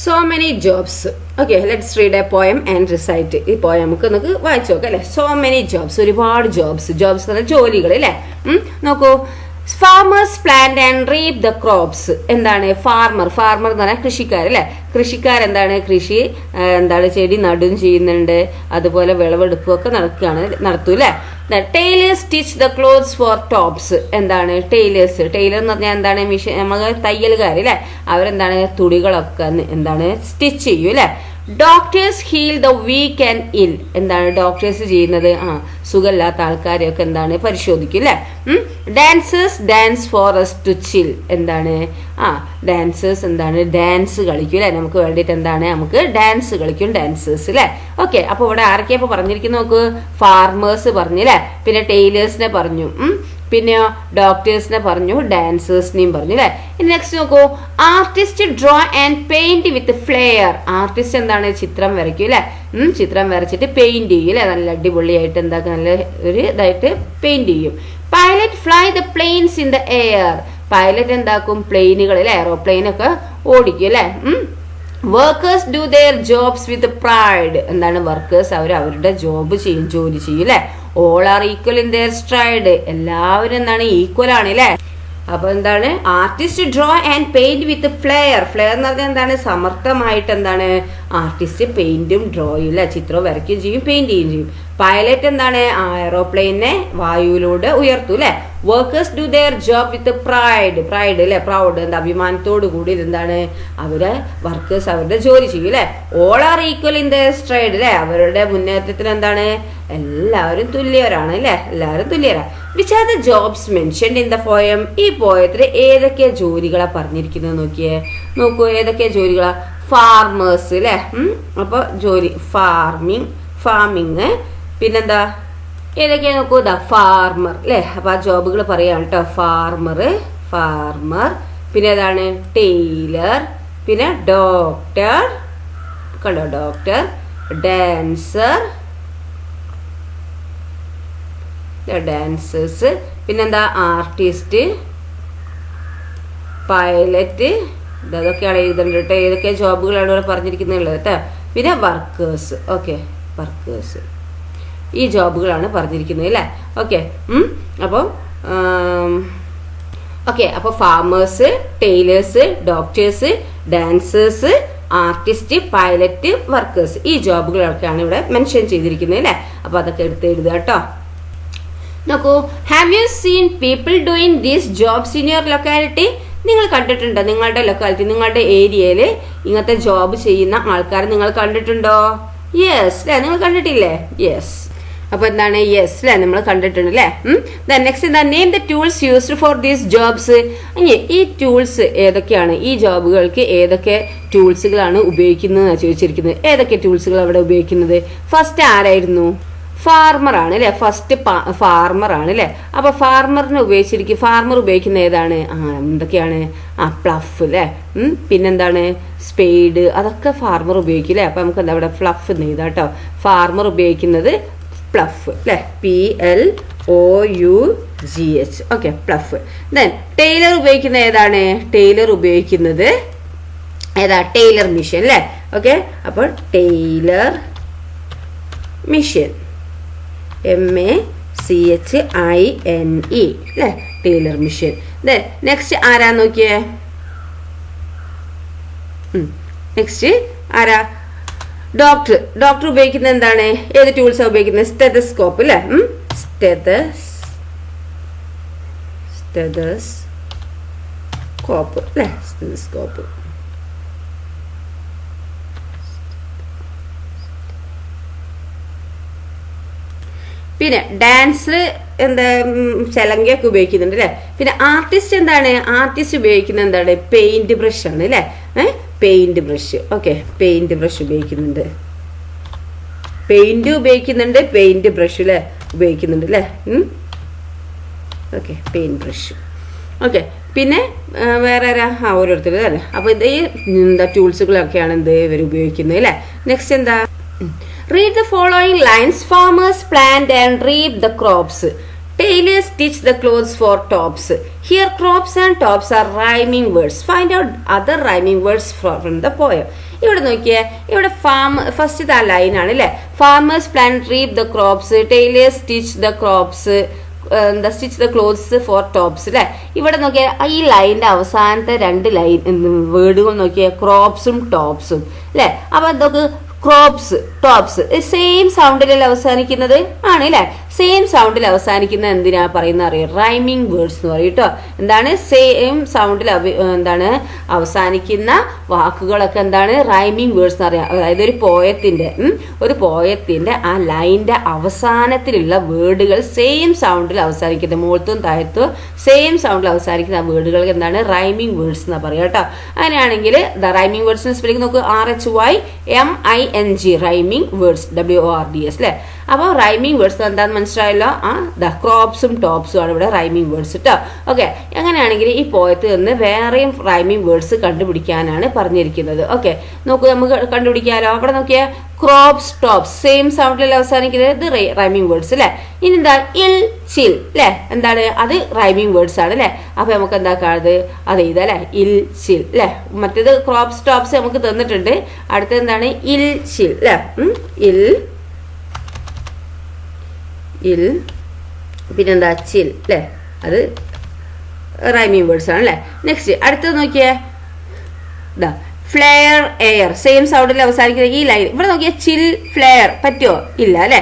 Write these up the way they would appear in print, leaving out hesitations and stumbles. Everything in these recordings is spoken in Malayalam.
So many jobs. Okay, let's read a poem and recite. ഈ poem നമുക്ക് വായിച്ചു നോക്കാം അല്ലേ. So many jobs, ഒരുപാട് jobs എന്ന് പറഞ്ഞാൽ ജോലികൾ അല്ലേ. നോക്കൂ, farmers plant and reap the crops. എന്താണ് ഫാർമർ എന്ന് പറഞ്ഞാൽ കൃഷിക്കാരല്ലേ. കൃഷിക്കാരെന്താണ് കൃഷി എന്താണ് ചെടി നടും ചെയ്യുന്നുണ്ട്, അതുപോലെ വിളവെടുപ്പൊക്കെ നടത്തൂല്ലേ. Tailors stitch the clothes for tops. എന്താണ് ടൈലർ എന്ന് പറഞ്ഞാൽ എന്താണ് മിഷൻ, നമ്മൾ തയ്യൽക്കാരല്ലേ, അവരെന്താണ് തുണികളൊക്കെ എന്താണ് സ്റ്റിച്ച് ചെയ്യും അല്ലേ. Doctors heal the weak and ill. എന്താണ് ഡോക്ടേഴ്സ് ചെയ്യുന്നത്, സുഖമില്ലാത്ത ആൾക്കാരെയൊക്കെ എന്താണ് പരിശോധിക്കും അല്ലേ. Dancers dance for us to chill. എന്താണ് ഡാൻസേഴ്സ് എന്താണ് ഡാൻസ് കളിക്കും അല്ലെ, നമുക്ക് വേണ്ടിയിട്ട് എന്താണ് നമുക്ക് ഡാൻസ് കളിക്കും ഡാൻസേഴ്സ് അല്ലെ. ഓക്കെ, അപ്പൊ ഇവിടെ ആരൊക്കെയാ ഇപ്പൊ പറഞ്ഞിരിക്കുന്നു നോക്ക്, ഫാർമേഴ്സ് പറഞ്ഞില്ലേ, പിന്നെ ടൈലേഴ്സിനെ പറഞ്ഞു, പിന്നെ ഡോക്ടേഴ്സിനെ പറഞ്ഞു, ഡാൻസേഴ്സിനെയും പറഞ്ഞു അല്ലെ. നെക്സ്റ്റ് നോക്കൂ, artist draw and paint with flair. Artist എന്താണ് ചിത്രം വരയ്ക്കും അല്ലെ. ചിത്രം വരച്ചിട്ട് പെയിന്റ് ചെയ്യും അല്ലെ, നല്ല അടിപൊളിയായിട്ട് എന്താക്കുക നല്ല ഒരു ഇതായിട്ട് പെയിന്റ് ചെയ്യും. Pilot fly the planes in the air. Pilot എന്താക്കും പ്ലെയിനുകൾ അല്ലെ, എയറോപ്ലെയിൻ ഒക്കെ ഓടിക്കും അല്ലെ. Workers do their jobs with pride. എന്താണ് വർക്കേഴ്സ് അവരുടെ ജോലി ചെയ്യും അല്ലെ. All are equal in their stride. എല്ലാവരും എന്താണ് ഈക്വൽ ആണ് അല്ലെ. അപ്പൊ എന്താണ് artist draw and paint with flair. Flair എന്ന് പറഞ്ഞാൽ എന്താണ് സമർത്ഥമായിട്ട് എന്താണ് ആർട്ടിസ്റ്റ് പെയിന്റും ഡ്രോയും അല്ലെ, ചിത്രവും വരയ്ക്കുകയും ചെയ്യും പെയിന്റ് ചെയ്യുകയും ചെയ്യും. പൈലറ്റ് എന്താണ് എയറോപ്ലെയിനെ വായുവിലൂടെ ഉയർത്തും അല്ലെ. Workers do their job with pride അല്ലെ, പ്രൗഡ് എന്താ അഭിമാനത്തോടു കൂടി എന്താണ് വർക്കേഴ്സ് അവരുടെ ജോലി ചെയ്യും അല്ലെ. All are equal in their stride അല്ലെ, അവരുടെ മുന്നേറ്റത്തിന് എന്താണ് എല്ലാവരും തുല്യരാണ് അല്ലെ, എല്ലാവരും തുല്യരാണ്. Which are the jobs mentioned in the poem. ഈ പോയത്തിൽ ഏതൊക്കെ ജോലികളാ പറഞ്ഞിരിക്കുന്നത് നോക്കൂ ഏതൊക്കെ ജോലികളാ. ഫാർമേഴ്സ് അല്ലെ, അപ്പൊ ജോലി ഫാമിങ്, പിന്നെന്താ ഏതൊക്കെയാ നോക്കൂ, ഫാർമർ അല്ലെ. അപ്പൊ ആ ജോബുകൾ പറയാണ് കേട്ടോ. ഫാർമർ, പിന്നെ ഏതാണ് ടൈലർ, പിന്നെ ഡോക്ടർ കണ്ടോ, ഡോക്ടർ, ഡാൻസേഴ്സ്, പിന്നെന്താ ആർട്ടിസ്റ്റ്, പൈലറ്റ്. ഇതൊക്കെയാണ് എഴുതേണ്ടത് കേട്ടോ, ഏതൊക്കെ ജോബുകളാണ് ഇവിടെ പറഞ്ഞിരിക്കുന്നത് കേട്ടോ. പിന്നെ വർക്കേഴ്സ്. ഓക്കെ, വർക്കേഴ്സ് ഈ ജോബുകളാണ് പറഞ്ഞിരിക്കുന്നത് അല്ലേ. ഓക്കെ, അപ്പോൾ farmers, tailors, doctors, dancers, artist, pilot, workers ഈ ജോബുകളൊക്കെയാണ് ഇവിടെ മെൻഷൻ ചെയ്തിരിക്കുന്നത് അല്ലേ. അപ്പൊ അതൊക്കെ എടുത്ത് എഴുതുക കേട്ടോ. നോക്കൂ, have you seen people doing these jobs in your locality. നിങ്ങൾ കണ്ടിട്ടുണ്ടോ നിങ്ങളുടെ ലൊക്കാലിറ്റി, നിങ്ങളുടെ ഏരിയയിൽ ഇങ്ങനത്തെ ജോബ് ചെയ്യുന്ന ആൾക്കാരെ നിങ്ങൾ കണ്ടിട്ടുണ്ടോ? യെസ് അല്ലേ, നിങ്ങൾ കണ്ടിട്ടില്ലേ? യെസ്. അപ്പൊ എന്താണ് യെസ് അല്ലെ, നമ്മൾ കണ്ടിട്ടുണ്ട് അല്ലേ. നെക്സ്റ്റ് എന്താ, name the tools used for these jobs. ഇനി ഈ ടൂൾസ് ഏതൊക്കെയാണ്, ഈ ജോബുകൾക്ക് ഏതൊക്കെ ടൂൾസുകളാണ് ഉപയോഗിക്കുന്നത് ചോദിച്ചിരിക്കുന്നത്. ഏതൊക്കെ ടൂൾസുകൾ അവിടെ ഉപയോഗിക്കുന്നത്? ഫസ്റ്റ് ആരായിരുന്നു? ഫാർമർ ആണ് അല്ലെ, ഫസ്റ്റ് ഫാർമർ ആണ് അല്ലെ. അപ്പൊ ഫാർമർ ഉപയോഗിക്കുന്ന ഏതാണ്? എന്തൊക്കെയാണ്? പ്ലഫ് അല്ലെ, പിന്നെന്താണ് സ്പെയ്ഡ്, അതൊക്കെ ഫാർമർ ഉപയോഗിക്കും അല്ലെ. അപ്പൊ നമുക്ക് എന്താ ഇവിടെ ഫ്ലഫ് എന്ന് എഴുതാം കേട്ടോ. ഫാർമർ ഉപയോഗിക്കുന്നത് പ്ലഫ് അല്ലെ, PLOUGH. Okay, plough. Then tailor ഉപയോഗിക്കുന്ന ഏതാണ്? ടൈലർ ഉപയോഗിക്കുന്നത് ഏതാ? ടൈലർ മിഷൻ അല്ലെ. ഓക്കെ, അപ്പോൾ ടൈലർ മിഷൻ, MACHINE അല്ലെ, ടൈലർ മിഷൻ. ദെൻ നെക്സ്റ്റ് ആരാ നോക്കിയേ, നെക്സ്റ്റ് ആരാ? ഡോക്ടർ ഉപയോഗിക്കുന്നത് എന്താണ്? ഏത് ടൂൾസാണ് ഉപയോഗിക്കുന്നത്? സ്റ്റെതസ്കോപ്പ് അല്ലെ, സ്റ്റെതസ്കോപ്പ് അല്ലെ, സ്റ്റെതസ്കോപ്പ്. പിന്നെ ഡാൻസ് എന്താ ചലങ്കയൊക്കെ ഉപയോഗിക്കുന്നുണ്ട് അല്ലെ. പിന്നെ ആർട്ടിസ്റ്റ് എന്താണ്? ആർട്ടിസ്റ്റ് ഉപയോഗിക്കുന്നത് എന്താണ്? പെയിന്റ് ബ്രഷ് ആണ് അല്ലെ, paint brush. Okay, paint brush ഉപയോഗിക്കുന്നുണ്ട്, പെയിന്റ് ബ്രഷ് അല്ലെ ഉപയോഗിക്കുന്നുണ്ട് അല്ലെ. Okay, paint brush. ഓക്കെ, പിന്നെ വേറെ ആരാ? ഓരോരുത്തർ അല്ലേ. അപ്പൊ ഇത് എന്താ ടൂൾസുകളൊക്കെയാണ് ഇവർ ഉപയോഗിക്കുന്നത് അല്ലെ. നെക്സ്റ്റ് എന്താ? Read the following lines. Farmers plant and reap the crops. Tailors stitch the clothes for tops. Here crops and tops are rhyming words. Find out other rhyming words from the poem. ഇവിടെ നോക്കിയേ, ഇവിടെ ഫസ്റ്റ് ആ ലൈനാണ് അല്ലേ. Farmers plant reap the crops, tailors stitch the crops, stitch the clothes for tops അല്ലേ. ഇവിടെ നോക്കിയാൽ ഈ ലൈനിന്റെ അവസാനത്തെ രണ്ട് ലൈൻ വേർഡുകൾ നോക്കിയാൽ ക്രോപ്സും ടോപ്സും അല്ലേ. അപ്പൊ എന്തൊക്കെ ക്രോപ്സ് ടോപ്സ് സെയിം സൗണ്ടിലല്ലേ അവസാനിക്കുന്നത് ആണ് അല്ലേ. സെയിം സൗണ്ടിൽ അവസാനിക്കുന്ന എന്തിനാ പറയുന്ന അറിയാം, റൈമിംഗ് വേർഡ്സ് എന്ന് പറയും കേട്ടോ. എന്താണ് സെയിം സൗണ്ടിൽ എന്താണ് അവസാനിക്കുന്ന വാക്കുകളൊക്കെ എന്താണ് റൈമിംഗ് വേർഡ്സ് എന്ന് പറയാം. അതായത് ഒരു പോയത്തിന്റെ ആ ലൈനിന്റെ അവസാനത്തിലുള്ള വേർഡുകൾ സെയിം സൗണ്ടിൽ അവസാനിക്കുന്നത്, മുകളിലത്തും താഴത്തും സെയിം സൗണ്ടിൽ അവസാനിക്കുന്ന ആ വേർഡുകൾക്ക് എന്താണ് റൈമിംഗ് വേർഡ്സ് എന്ന് പറയാം കേട്ടോ. അങ്ങനെയാണെങ്കിൽ ദ റൈമിംഗ് വേർഡ്സിന് സ്പെല്ലിംഗ് നോക്ക്, RHYMING റൈമിംഗ് വേർഡ്സ്, WORDS അല്ലേ. അപ്പോൾ റൈമിംഗ് വേർഡ്സ് എന്താണെന്ന് മനസ്സിലായല്ലോ. ദ ക്രോപ്സും ടോപ്സും ആണ് ഇവിടെ റൈമിംഗ് വേർഡ്സ് കേട്ടോ. ഓക്കെ, അങ്ങനെയാണെങ്കിൽ ഈ പോയത്തിൽ നിന്ന് വേറെയും റൈമിംഗ് വേർഡ്സ് കണ്ടുപിടിക്കാനാണ് പറഞ്ഞിരിക്കുന്നത്. ഓക്കെ, നോക്കൂ, നമുക്ക് കണ്ടുപിടിക്കാമല്ലോ. അവിടെ നോക്കിയാൽ ക്രോപ്സ് ടോപ്സ് സെയിം സൗണ്ടിലല്ല അവസാനിക്കുന്നത്, ഇത് റൈമിംഗ് വേർഡ്സ് അല്ലേ. ഇനി എന്താ ഇൽ ചിൽ അല്ലേ, എന്താണ് അത് റൈമിംഗ് വേർഡ്സ് ആണ് അല്ലേ. അപ്പൊ നമുക്ക് എന്താക്കാണത് അത് ഇതല്ലേ ഇൽ ചിൽ അല്ലേ. മറ്റേത് ക്രോപ്സ് ടോപ്സ് നമുക്ക് തന്നിട്ടുണ്ട്, അടുത്തത് എന്താണ് ഇൽ ചിൽ അല്ലേ. ഇൽ പിന്നെന്താ ചിൽ അല്ലേ, അത് റൈമിംഗ് വേർഡ്സ് ആണ് അല്ലേ. നെക്സ്റ്റ് അടുത്തത് നോക്കിയേ, ഇതാ ഫ്ലെയർ എയർ സെയിം സൗണ്ടിൽ അവസാനിക്കുന്നത് ഈ ലൈൻ. ഇവിടെ നോക്കിയാൽ ചിൽ ഫ്ലെയർ പറ്റുമോ, ഇല്ല അല്ലെ.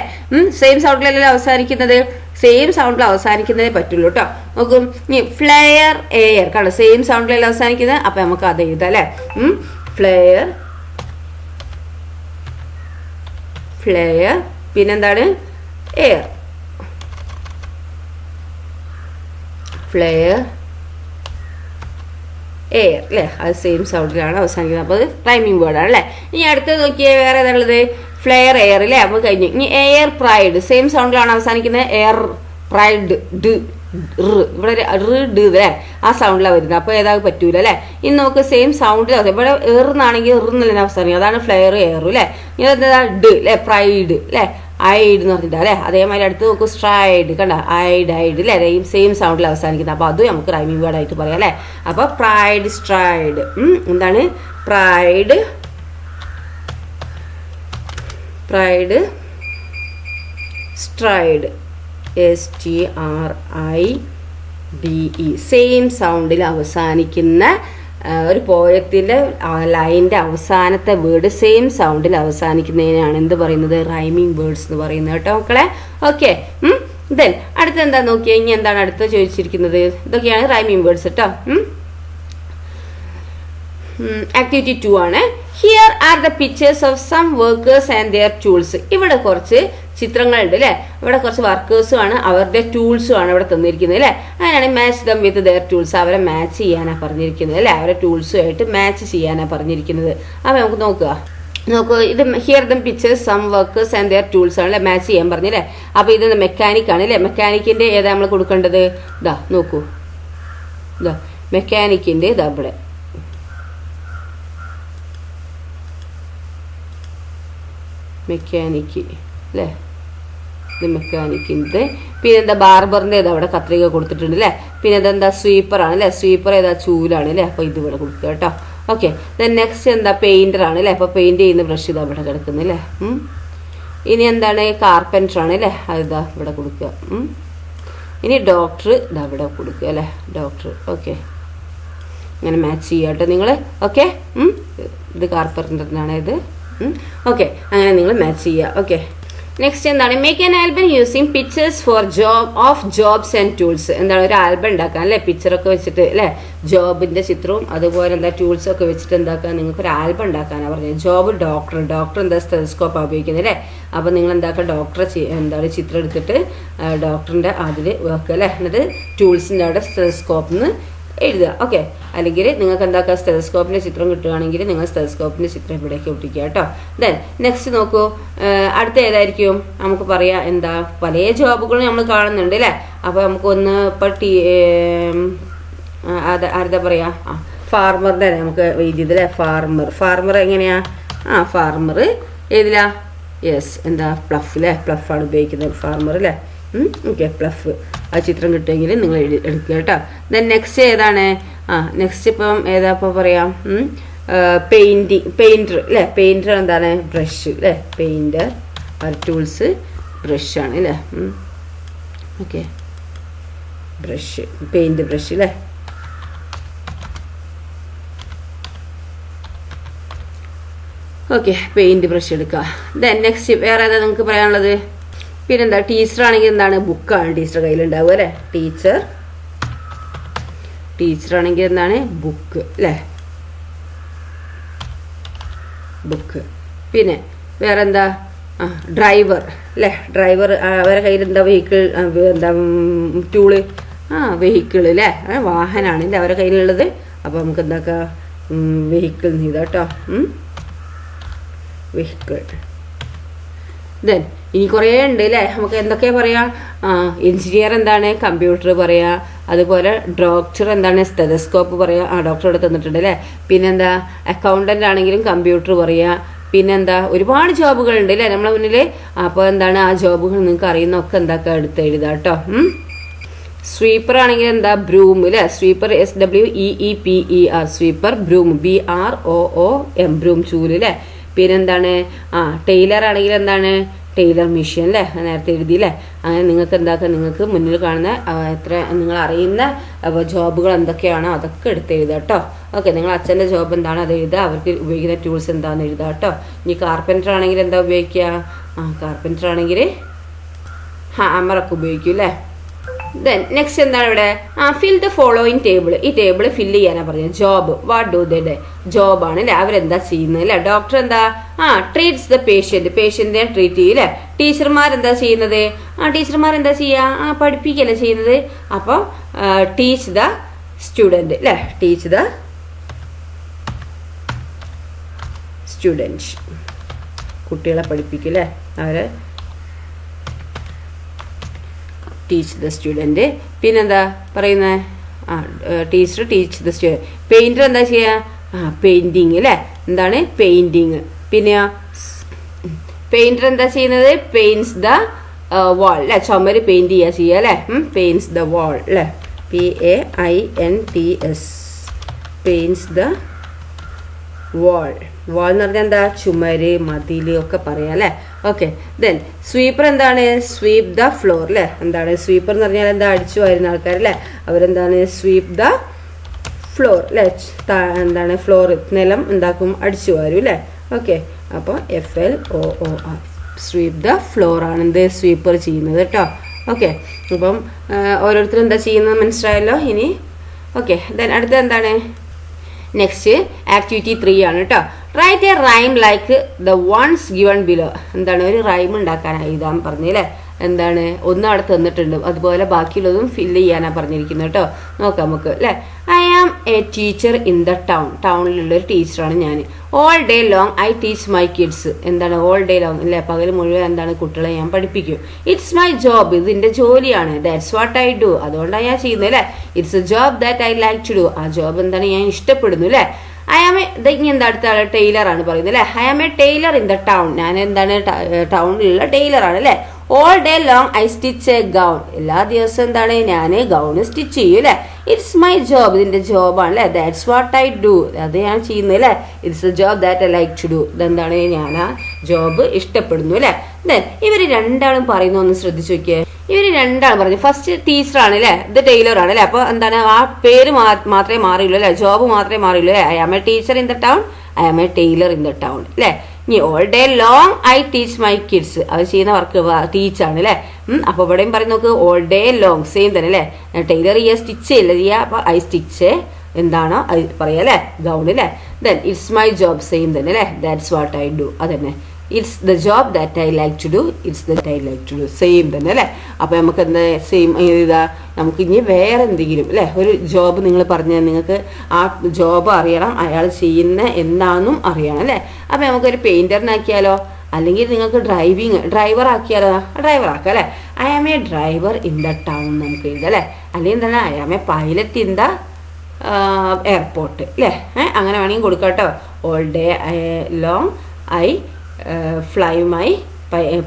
സെയിം സൗണ്ടിലല്ലേ അവസാനിക്കുന്നത്, സെയിം സൗണ്ടിൽ അവസാനിക്കുന്നതേ പറ്റുള്ളൂ കേട്ടോ. നോക്കും, ഇനി ഫ്ലെയർ എയർ കാരണം സെയിം സൗണ്ടിലല്ലേ അവസാനിക്കുന്നത്, അപ്പൊ നമുക്ക് അത് എഴുതാം അല്ലെ. ഫ്ലെയർ പിന്നെന്താണ് എയർ, ഫ്ലെയർ എയർ അല്ലേ, അത് സെയിം സൗണ്ടിലാണ് അവസാനിക്കുന്നത്. അപ്പോൾ അത് റൈമിംഗ് വേർഡാണ് അല്ലേ. ഇനി അടുത്തത് നോക്കിയാൽ വേറെ ഏതാണുള്ളത്, ഫ്ലെയർ എയർ അല്ലേ, നമുക്ക് കഴിഞ്ഞു. ഇനി എയർ പ്രൈഡ് സെയിം സൗണ്ടിലാണ് അവസാനിക്കുന്നത്, എയർ പ്രൈഡ് ഇവിടെ അല്ലേ ആ സൗണ്ടിലാണ് വരുന്നത്, അപ്പോൾ ഏതാ പറ്റൂല അല്ലേ. ഇനി നമുക്ക് സെയിം സൗണ്ടിൽ ഇവിടെ എറിന്നാണെങ്കിൽ എറിന്നല്ലേ അവസാനിക്കും, അതാണ് ഫ്ലെയർ എയർ അല്ലേ. ഇനി എന്താ അല്ലേ, പ്രൈഡ് അല്ലേ, ഐഡ് എന്ന് പറഞ്ഞിട്ട് അല്ലേ. അതേമാതിരി അടുത്ത് നോക്കൂ സ്ട്രൈഡ്, കണ്ട ഐഡ് അല്ലേ, സെയിം സൗണ്ടിൽ അവസാനിക്കുന്നത്, അപ്പോൾ അതും നമുക്ക് റൈമിംഗ് വേർഡ് ആയിട്ട് പറയാം അല്ലേ. അപ്പോൾ പ്രൈഡ് സ്ട്രൈഡ്, എന്താണ് പ്രൈഡ് സ്ട്രൈഡ് STRIDE സെയിം സൗണ്ടിൽ അവസാനിക്കുന്ന ഒരു പോയത്തിൻ്റെ ലൈൻ്റെ അവസാനത്തെ വേർഡ് സെയിം സൗണ്ടിൽ അവസാനിക്കുന്നതിനാണ് എന്ത് പറയുന്നത്, റൈമിംഗ് വേർഡ്സ് എന്ന് പറയുന്നത് കേട്ടോ മക്കളെ. ഓക്കെ, ദെൻ അടുത്ത എന്താ നോക്കിയാൽ ഇനി എന്താണ് അടുത്ത ചോദിച്ചിരിക്കുന്നത്, ഇതൊക്കെയാണ് റൈമിംഗ് വേർഡ്സ് കേട്ടോ. ആക്ടിവിറ്റി 2 ആണ്. Here are the pictures of some workers and their tools. ഇവിടെ കുറച്ച് ചിത്രങ്ങളുണ്ട് അല്ലേ, ഇവിടെ കുറച്ച് വർക്കേഴ്സും ആണ് അവരുടെ ടൂൾസും ആണ് ഇവിടെ തന്നിരിക്കുന്നത് അല്ലേ. അങ്ങനെയാണ് match them with their tools, അവരെ മാച്ച് ചെയ്യാനാണ് പറഞ്ഞിരിക്കുന്നത് അല്ലേ, അവരെ ടൂൾസുമായിട്ട് മാച്ച് ചെയ്യാനാണ് പറഞ്ഞിരിക്കുന്നത്. അപ്പോൾ നമുക്ക് നോക്കൂ, ഇത് here them pictures some workers and their tools ആണ് അല്ലേ, മാച്ച് ചെയ്യാൻ പറഞ്ഞല്ലേ. അപ്പോൾ ഇത് മെക്കാനിക് ആണ് അല്ലേ, മെക്കാനിക്കിൻ്റെ ഏതാ നമ്മൾ കൊടുക്കേണ്ടത്, ഇതാ നോക്കൂ, ഇതാ മെക്കാനിക്കിൻ്റെ ഇതാ ഇവിടെ മെക്കാനിക്ക് അല്ലേ, ഇത് മെക്കാനിക്കിൻ്റെ. പിന്നെ എന്താ ബാർബറിൻ്റെ ഏതാ അവിടെ കത്രിക കൊടുത്തിട്ടുണ്ട് അല്ലേ. പിന്നെ ഇതെന്താ സ്വീപ്പറാണ് അല്ലേ, സ്വീപ്പർ ഏതാ ചൂലാണ് അല്ലേ, അപ്പോൾ ഇത് ഇവിടെ കൊടുക്കുക കേട്ടോ. ഓക്കെ, ദെൻ നെക്സ്റ്റ് എന്താ പെയിൻറ്റർ ആണ് അല്ലേ, അപ്പോൾ പെയിൻറ്റ് ചെയ്യുന്ന ബ്രഷ് ഇതാ ഇവിടെ കിടക്കുന്നത് അല്ലേ. ഇനി എന്താണ് കാർപ്പൻറ്റർ ആണ് അല്ലേ, അതിതാ ഇവിടെ കൊടുക്കുക. ഇനി ഡോക്ടർ ഇതാ ഇവിടെ കൊടുക്കുക അല്ലേ, ഡോക്ടർ. ഓക്കെ, ഇങ്ങനെ മാച്ച് ചെയ്യുക കേട്ടോ നിങ്ങൾ. ഓക്കെ, ഇത് കാർപ്പൻറ്ററിനാണ് ഇത്. ഓക്കെ, അങ്ങനെ നിങ്ങൾ മാച്ച് ചെയ്യുക. ഓക്കെ, നെക്സ്റ്റ് എന്താണ്, make an album using pictures for jobs and tools. എന്താണ് ഒരു ആൽബം ഉണ്ടാക്കാൻ അല്ലേ, പിക്ചറൊക്കെ വെച്ചിട്ട് അല്ലേ, ജോബിൻ്റെ ചിത്രവും അതുപോലെ എന്താ ടൂൾസൊക്കെ വെച്ചിട്ട് എന്താക്കാൻ നിങ്ങൾക്ക് ഒരു ആൽബം ഉണ്ടാക്കാനാണ് പറഞ്ഞത്. ജോബ് ഡോക്ടർ എന്താ സ്റ്റെതസ്കോപ്പ് ഉപയോഗിക്കുന്നത് അല്ലേ. അപ്പോൾ നിങ്ങൾ എന്താക്കുക, ഡോക്ടറെ എന്താണ് ചിത്രം എടുത്തിട്ട് ഡോക്ടറിൻ്റെ അതിൽ വെക്കുക അല്ലേ, എന്നിട്ട് ടൂൾസിൻ്റെ അവിടെ സ്റ്റെതസ്കോപ്പിൽ നിന്ന് എഴുതുക. ഓക്കെ, അല്ലെങ്കിൽ നിങ്ങൾക്ക് എന്താക്കുക, സ്റ്റെതസ്കോപ്പിൻ്റെ ചിത്രം കിട്ടുകയാണെങ്കിൽ നിങ്ങൾ സ്റ്റെതസ്കോപ്പിൻ്റെ ചിത്രം ഇവിടേക്ക് ഒട്ടിക്കുക കേട്ടോ. ദെൻ നെക്സ്റ്റ് നോക്കൂ, അടുത്ത ഏതായിരിക്കും നമുക്ക് പറയാം, എന്താ പല ജോബുകളും നമ്മൾ കാണുന്നുണ്ട് അല്ലേ. അപ്പോൾ നമുക്കൊന്ന് ഇപ്പോൾ ആരുടെ പറയാം, ഫാർമറിൻ്റെ നമുക്ക് എഴുതിയത് അല്ലേ, ഫാർമർ എങ്ങനെയാ, ഫാർമർ ഏതിലാ, യെസ് എന്താ പ്ലഫ് അല്ലേ, പ്ലഫാണ് ഉപയോഗിക്കുന്നത് ഫാർമർ അല്ലേ. ഓക്കെ പ്ലഫ് ആ ചിത്രം കിട്ടുമെങ്കിൽ നിങ്ങൾ എടുക്കുക കേട്ടോ. ദെൻ നെക്സ്റ്റ് ഏതാണ്? നെക്സ്റ്റ് ഇപ്പം ഏതാ ഇപ്പോൾ പറയാം, പെയിൻറ്റർ അല്ലേ. പെയിൻറ്റർ എന്താണ്? ബ്രഷ് അല്ലേ. പെയിൻറ്റർ ടൂൾസ് ബ്രഷാണ് അല്ലേ. ഓക്കെ ബ്രഷ്, പെയിൻറ്റ് ബ്രഷ് അല്ലേ. ഓക്കെ പെയിൻറ്റ് ബ്രഷ് എടുക്കുക. ദെൻ നെക്സ്റ്റ് വേറെ ഏതാ നിങ്ങൾക്ക് പറയാനുള്ളത്? പിന്നെന്താ? ടീച്ചർ ആണെങ്കിൽ എന്താണ്? ബുക്കാണ് ടീച്ചർ കയ്യിലുണ്ടാവുക അല്ലേ. ടീച്ചർ ആണെങ്കിൽ എന്താണ്? ബുക്ക് അല്ലേ. ബുക്ക്. പിന്നെ വേറെ എന്താ? ഡ്രൈവർ അല്ലേ. ഡ്രൈവർ അവരെ കയ്യിലെന്താ? വെഹിക്കിൾ, എന്താ ടൂള്? വെഹിക്കിൾ അല്ലേ. വാഹനമാണ് അല്ലേ അവരെ കയ്യിലുള്ളത്. അപ്പോൾ നമുക്ക് എന്താക്കാം? വെഹിക്കിൾ ചെയ്താട്ടോ. വെഹിക്കിൾ. ദെൻ ഇനി കുറേ ഉണ്ട് അല്ലേ. നമുക്ക് എന്തൊക്കെയാ പറയാം? എഞ്ചിനീയർ എന്താണ്? കമ്പ്യൂട്ടർ പറയാം. അതുപോലെ ഡോക്ടർ എന്താണ്? സ്റ്റെതസ്കോപ്പ് പറയാം. ഡോക്ടർ ഇവിടെ തന്നിട്ടുണ്ട് അല്ലേ. പിന്നെന്താ? അക്കൗണ്ടൻ്റ് ആണെങ്കിലും കമ്പ്യൂട്ടർ പറയാം. പിന്നെന്താ? ഒരുപാട് ജോബുകളുണ്ട് അല്ലേ നമ്മളെ മുന്നിൽ. അപ്പോൾ എന്താണ്? ആ ജോബുകൾ നിങ്ങൾക്ക് അറിയുന്നൊക്കെ എന്താക്കുക? എടുത്ത് എഴുതാം കേട്ടോ. സ്വീപ്പർ ആണെങ്കിൽ എന്താ? ബ്രൂം അല്ലേ. Sweeper SWEEPER sweeper. Broom BROOM broom ചൂല് അല്ലേ. പിന്നെന്താണ്? ടൈലർ ആണെങ്കിൽ എന്താണ്? ടൈലർ മെഷീൻ അല്ലേ. നേരത്തെ എഴുതിയില്ലേ. അങ്ങനെ നിങ്ങൾക്ക് എന്താക്കുക? നിങ്ങൾക്ക് മുന്നിൽ കാണുന്ന എത്ര നിങ്ങൾ അറിയുന്ന ജോബുകൾ എന്തൊക്കെയാണോ അതൊക്കെ എടുത്ത് എഴുതുക കേട്ടോ. ഓക്കെ നിങ്ങൾ അച്ഛൻ്റെ ജോബ് എന്താണ് അത് എഴുതുക. അവർക്ക് ഉപയോഗിക്കുന്ന ടൂൾസ് എന്താണെന്ന് എഴുതുക കേട്ടോ. ഇനി കാർപ്പൻറ്റർ ആണെങ്കിൽ എന്താ ഉപയോഗിക്കുക? കാർപ്പൻറ്റർ ആണെങ്കിൽ ഹാമറൊക്കെ ഉപയോഗിക്കും അല്ലേ. ദെൻ നെക്സ്റ്റ് എന്താണ് ഇവിടെ? Fill the following table. ഈ ടേബിൾ ഫില്ല് ചെയ്യാനാണ് പറഞ്ഞത്. Job, what do they do? ജോബാണ് അല്ലേ. അവരെന്താ ചെയ്യുന്നത് അല്ലേ. ഡോക്ടർ എന്താ? ട്രീറ്റ്സ് ദ പേഷ്യൻറ്റിനെ ട്രീറ്റ് ചെയ്യും അല്ലേ. ടീച്ചർമാരെന്താ ചെയ്യുന്നത്? ടീച്ചർമാരെന്താ ചെയ്യുക? പഠിപ്പിക്കുകയല്ലേ ചെയ്യുന്നത്. അപ്പോൾ ടീച്ച് ദ സ്റ്റുഡൻറ്റ് അല്ലേ. Teach the student. കുട്ടികളെ പഠിപ്പിക്കും അല്ലേ. അവരെ ടീച്ച് ദ സ്റ്റുഡൻറ്റ്. പിന്നെന്താ പറയുന്നത്? Teacher teach the student. Painter എന്താ ചെയ്യുക? പെയിൻറ്റിങ് അല്ലേ. എന്താണ്? പെയിൻറ്റിങ്. പിന്നെ പെയിൻറ്റർ എന്താ ചെയ്യുന്നത്? പെയിൻറ്റ്സ് ദ വാൾ അല്ലേ. ചുമര് പെയിൻറ്റ് ചെയ്യുക അല്ലേ. പെയിൻറ്റ്സ് ദ വാൾ അല്ലേ. PAINTS paints the wall. Wall എന്ന് പറഞ്ഞാൽ എന്താ? ചുമര്, മതിൽ ഒക്കെ പറയാം അല്ലേ. ഓക്കെ ദെൻ സ്വീപ്പർ എന്താണ്? സ്വീപ്പ് ദ ഫ്ലോർ അല്ലേ. എന്താണ് സ്വീപ്പർ എന്ന് പറഞ്ഞാൽ? എന്താ? അടിച്ചു വരുന്ന ആൾക്കാർ അല്ലേ. അവരെന്താണ്? സ്വീപ്പ് ദ ഫ്ലോർ അല്ലേ. എന്താണ്? ഫ്ലോർ നിലം എന്താക്കും? അടിച്ചു വരും അല്ലേ. ഓക്കെ അപ്പോൾ FLOOR സ്വീപ്പ് ദ ഫ്ലോർ ആണ് എന്ത്? സ്വീപ്പർ ചെയ്യുന്നത് കേട്ടോ. ഓക്കെ അപ്പം ഓരോരുത്തരും എന്താ ചെയ്യുന്നത് മനസ്സിലായല്ലോ. ഇനി ഓക്കെ ദെൻ അടുത്ത എന്താണ്? നെക്സ്റ്റ് ആക്ടിവിറ്റി 3 ആണ് കേട്ടോ. Write a rhyme like the ones given below. എന്താണ്? ഒരു റൈം ഉണ്ടാക്കാൻ എഴുതാൻ പറഞ്ഞല്ലേ. എന്താണ്? ഒന്ന് അവിടെ തന്നിട്ടുണ്ട്. അതുപോലെ ബാക്കിയുള്ളതും ഫില്ല് ചെയ്യാനാണ് പറഞ്ഞിരിക്കുന്നത് കേട്ടോ. നോക്കാം നമുക്ക് അല്ലേ. I am a teacher in the town. ടൗണിലുള്ളൊരു ടീച്ചറാണ് ഞാൻ. All day long I teach my kids. എന്താണ്? ഓൾ ഡേ ലോങ് അല്ലേ. പകൽ മുഴുവൻ എന്താണ്? കുട്ടികളെ ഞാൻ പഠിപ്പിക്കും. It's my job. ഇത് എൻ്റെ ജോലിയാണ്. That's what I do. അതുകൊണ്ടാണ് ഞാൻ ചെയ്യുന്നത് അല്ലേ. It's a job that I like to do. ആ ജോബ് എന്താണ്? ഞാൻ ഇഷ്ടപ്പെടുന്നു അല്ലേ. ഐ ആം എ ഇനി എന്താ അടുത്ത ആൾ? ടൈലറാണ് പറയുന്നത് അല്ലേ. I am a tailor in the town. ഞാൻ എന്താണ്? ടൗണിലുള്ള ടൈലറാണ് അല്ലേ. All day long I stitch a gown. എല്ലാ ദിവസവും എന്താണ്? ഞാൻ ഗൗൺ സ്റ്റിച്ച് ചെയ്യും അല്ലേ. It's my job. ഇതിൻ്റെ ജോബാണ് അല്ലേ. That's what I do. അത് ഞാൻ ചെയ്യുന്നത് അല്ലേ. It's a job that I like to do. ഇതെന്താണ്? ഞാൻ ആ ജോബ് ഇഷ്ടപ്പെടുന്നു അല്ലേ. ദെൻ ഇവർ രണ്ടാളും പറയുന്ന ഒന്ന് ശ്രദ്ധിച്ചു നോക്കിയേ. ഇവർ രണ്ടാളും പറഞ്ഞു. ഫസ്റ്റ് ടീച്ചറാണ് അല്ലേ. ഇത് ടൈലറാണ് അല്ലേ. അപ്പോൾ എന്താണ്? ആ പേര് മാത്രമേ മാറിയുള്ളൂ അല്ലേ. ജോബ് മാത്രമേ മാറിയുള്ളൂ അല്ലേ. I am a teacher in the town. I am a tailor in the town അല്ലേ. ഇനി all day long I teach my kids. അവർ ചെയ്യുന്ന വർക്ക് ടീച്ചാണ് അല്ലേ. അപ്പോൾ ഇവിടെയും പറയും നോക്ക്. ഓൾ ഡേ ലോങ് സെയിം തന്നെ അല്ലേ. ടൈലർ ചെയ്യുക, സ്റ്റിച്ച് ചെയ്യില്ല ചെയ്യുക. അപ്പോൾ ഐ സ്റ്റിച്ച് എന്താണോ അത് പറയാം അല്ലേ. ഗൗൺ അല്ലേ. Then it's my job same തന്നെ അല്ലേ. That's what I do. അതന്നെ. It's the job that I like to do. It's that I like to do. Same തന്നെ അല്ലേ. അപ്പോൾ നമുക്ക് എന്താ സെയിം ഇതാ. നമുക്ക് ഇനി വേറെ എന്തെങ്കിലും അല്ലേ ഒരു ജോബ് നിങ്ങൾ പറഞ്ഞാൽ നിങ്ങൾക്ക് ആ ജോബ് അറിയണം. അയാൾ ചെയ്യുന്ന എന്താണെന്നും അറിയണം അല്ലേ. അപ്പോൾ നമുക്കൊരു പെയിൻറ്ററിനാക്കിയാലോ. അല്ലെങ്കിൽ നിങ്ങൾക്ക് ഡ്രൈവർ ആക്കിയാലോ. ഡ്രൈവർ ആക്കാം അല്ലേ. I am a driver in the town നമുക്ക് എഴുതാം അല്ലേ. അല്ലെങ്കിൽ എന്താണ്? I am a pilot in the airport അല്ലേ. അങ്ങനെ വേണമെങ്കിൽ കൊടുക്കാം കേട്ടോ. All day long I fly my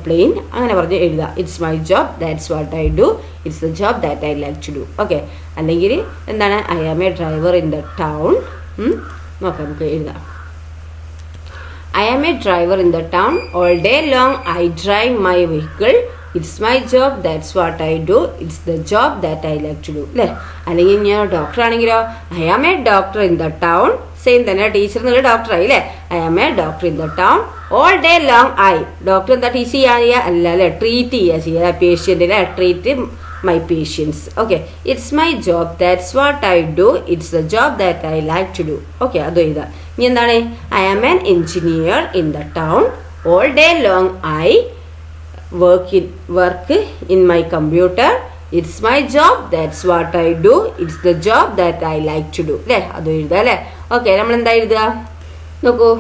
plane അങ്ങനെ പറഞ്ഞ് എഴുതുക. It's my job, that's what I do, it's the job that I like to do. Okay, അല്ലെങ്കിൽ എന്താണ് I am a driver in the town. നോക്കാം, നമുക്ക് എഴുതാം. I am a driver in the town. All day long I drive my vehicle. It's my job. That's what I do. It's the job that I like to do. അല്ലേ? അല്ലെങ്കിൽ ഞാൻ ഡോക്ടർ ആണെങ്കിലോ I am a doctor in the town. Same തന്നെ ടീച്ചർ എന്നുള്ള ഡോക്ടർ ആയി അല്ലേ? I am a doctor in the town. All day long I. Doctor എന്താ ടീച്ച് ചെയ്യുക അല്ല അല്ലേ? ട്രീറ്റ് ചെയ്യുക പേഷ്യൻറ്റിനെ treat my patients. Okay, it's my job, that's what I do, it's the job that I like to do. Okay, അത് എഴുതാം. ഇനി എന്താണ്? I am an engineer in the town. All day long I work in my computer. It's my job, that's what I do, it's the job that I like to do. അല്ലേ? അത് എഴുതാം അല്ലേ? ഓക്കെ, നമ്മൾ എന്താ എഴുതുക നോക്കൂ.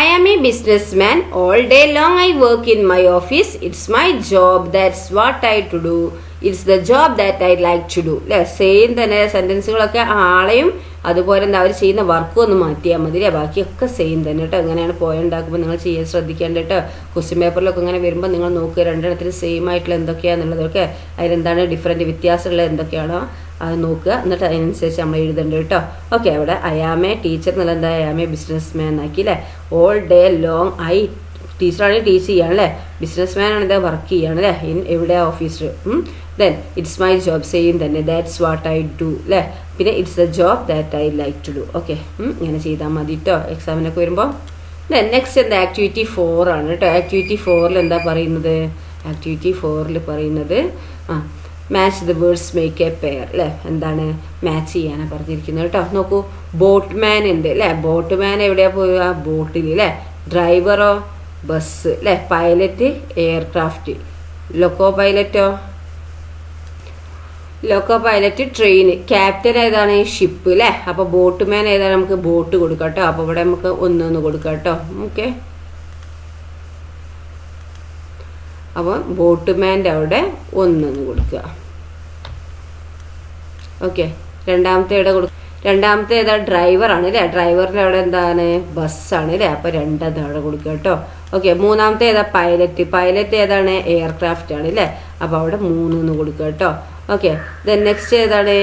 I am a businessman. All day long I work in my office. It's my job, that's what I do. It's the job that I like to do. അല്ലേ? സെയിം തന്നെ സെൻറ്റൻസുകളൊക്കെ ആളെയും അതുപോലെ എന്താ അവർ ചെയ്യുന്ന വർക്കും ഒന്ന് മാറ്റിയാൽ മതി അല്ലേ? ബാക്കിയൊക്കെ സെയിം തന്നെ കേട്ടോ. എങ്ങനെയാണ് പോയ ഉണ്ടാക്കുമ്പോൾ നിങ്ങൾ ചെയ്യാൻ ശ്രദ്ധിക്കേണ്ട കേട്ടോ. ക്വസ്റ്റ്യൻ പേപ്പറിലൊക്കെ ഇങ്ങനെ വരുമ്പോൾ നിങ്ങൾ നോക്കുക രണ്ടെണ്ണത്തിന് സെയിം ആയിട്ടുള്ള എന്തൊക്കെയാണെന്നുള്ളതൊക്കെ അതിലെന്താണ് ഡിഫറൻറ്റ് വ്യത്യാസമുള്ള എന്തൊക്കെയാണോ അത് നോക്കുക. എന്നിട്ട് അതിനനുസരിച്ച് നമ്മൾ എഴുതേണ്ടത് കേട്ടോ. ഓക്കെ, അവിടെ ഐ ആം എ ടീച്ചർ എന്നുള്ള എന്താ I am a business man ആക്കി അല്ലേ? ഓൾ ഡേ ലോങ് ഐ ടീച്ചറാണെങ്കിൽ ടീച്ച് ചെയ്യാണ് അല്ലേ? ബിസിനസ് മാൻ ആണ് എന്താ വർക്ക് ചെയ്യാണ് അല്ലേ? എവിടെ officer. Then it's my job same തന്നെ, ദാറ്റ്സ് വാട്ട് ഐ ഡു അല്ലേ? പിന്നെ it's the job that I like to do. Okay, ഇങ്ങനെ ചെയ്താൽ മതി കേട്ടോ എക്സാമിനൊക്കെ വരുമ്പോൾ. ദെൻ നെക്സ്റ്റ് എന്താ ആക്ടിവിറ്റി 4 ആണ് കേട്ടോ. ആക്ടിവിറ്റി 4 എന്താ പറയുന്നത്? ആക്ടിവിറ്റി 4 പറയുന്നത് match the words make A pair അല്ലേ? എന്താണ് മാച്ച് ചെയ്യാനാണ് പറഞ്ഞിരിക്കുന്നത് കേട്ടോ. നോക്കൂ, ബോട്ട്മാൻ ഉണ്ട് അല്ലേ? ബോട്ട്മാൻ എവിടെയാ പോവുക? ബോട്ടിൽ അല്ലേ? ഡ്രൈവറോ ബസ് അല്ലേ? Pilot aircraft. ലോക്കോ പൈലറ്റോ? Loco pilot train. ക്യാപ്റ്റൻ ഏതാണ്? ഷിപ്പ് അല്ലേ? അപ്പോൾ ബോട്ട്മാൻ ഏതാണ്? നമുക്ക് ബോട്ട് കൊടുക്കാം കേട്ടോ. അപ്പോൾ ഇവിടെ നമുക്ക് ഒന്ന് കൊടുക്കാം കേട്ടോ. ഓക്കെ, അപ്പോൾ ബോട്ട്മാൻ്റെ അവിടെ ഒന്ന് കൊടുക്കുക. ഓക്കെ, രണ്ടാമത്തെ എവിടെ കൊടുക്കുക? രണ്ടാമത്തെ ഏതാ? ഡ്രൈവറാണ് അല്ലേ? ഡ്രൈവറിൻ്റെ അവിടെ എന്താണ്? ബസ്സാണ് അല്ലേ? അപ്പോൾ 2 അവിടെ കൊടുക്കുക കേട്ടോ. ഓക്കെ, മൂന്നാമത്തെ ഏതാ? പൈലറ്റ്. പൈലറ്റ് ഏതാണ്? എയർക്രാഫ്റ്റ് ആണ് അല്ലേ? അപ്പോൾ അവിടെ 3 കൊടുക്കുക കേട്ടോ. ഓക്കെ, ദെൻ നെക്സ്റ്റ് ഏതാണ്?